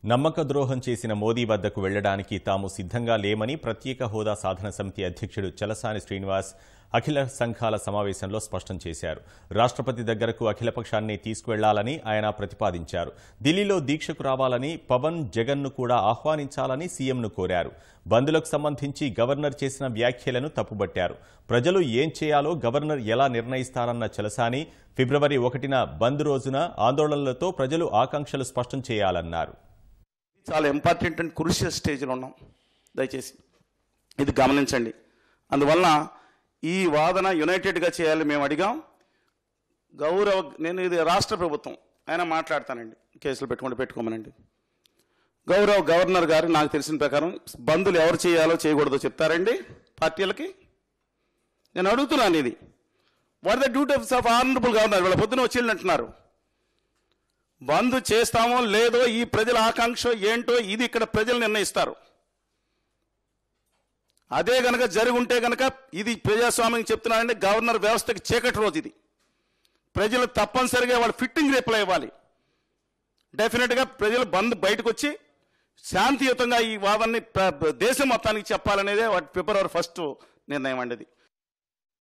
నమ్మక ద్రోహం చేసిన మోదీ వద్దకు వెళ్లడానికి తాము సిద్ధంగా లేమని ప్రత్యేక హోదా సాధన సమితి అధ్యక్షుడు చలసాని శ్రీనివాస్ అఖిల సంఘాల సమావేశంలో స్పష్టం చేశారు. రాష్ట్రపతి దగ్గరకు అఖిలపక్షాన్ని తీసుకువెళ్లాలని ఆయన ప్రతిపాదించారు. ఢిల్లీలో దీక్షకు రావాలని పవన్, జగన్ను కూడా ఆహ్వానించాలని సీఎంను కోరారు. బంద్లకు సంబంధించి గవర్నర్ చేసిన వ్యాఖ్యలను తప్పుబట్టారు. ప్రజలు ఏం చేయాలో గవర్నర్ ఎలా నిర్ణయిస్తారన్న చలసాని ఫిబ్రవరి 1న బంద్ రోజున ఆందోళనలతో ప్రజలు ఆకాంక్షలు స్పష్టం చేయాలన్నారు. చాలా ఇంపార్టెంట్ అండ్ క్రూషియల్ స్టేజ్లో ఉన్నాం. దయచేసి ఇది గమనించండి. అందువల్ల ఈ వాదన యునైటెడ్గా చేయాలి మేము అడిగాం. నేను ఇది రాష్ట్ర ప్రభుత్వం ఆయన మాట్లాడతానండి, కేసులు పెట్టుకోమనండి. గవర్నర్ గారు నాకు తెలిసిన ప్రకారం బంధులు ఎవరు చేయాలో చేయకూడదో చెప్తారండి పార్టీలకి. నేను అడుగుతున్నాను, ఇది what the duties of honourable governor. వీళ్ళ పొద్దున వచ్చి అంటున్నారు బంద్ చేస్తామో లేదో, ఈ ప్రజల ఆకాంక్ష ఏంటో ఇది ఇక్కడ ప్రజలు నిర్ణయిస్తారు. అదే గనక జరుగుంటే గనక ఇది ప్రజాస్వామ్యం చెప్తున్నారంటే గవర్నర్ వ్యవస్థకి చీకటి రోజు ఇది. ప్రజలు తప్పనిసరిగా వాళ్ళు ఫిట్టింగ్ రిప్లై ఇవ్వాలి. డెఫినెట్గా ప్రజలు బంద్ బయటకు వచ్చి శాంతియుతంగా ఈ వాదనని దేశం మొత్తానికి చెప్పాలనేదే ఫిబ్రవరి 1 నిర్ణయం అండి.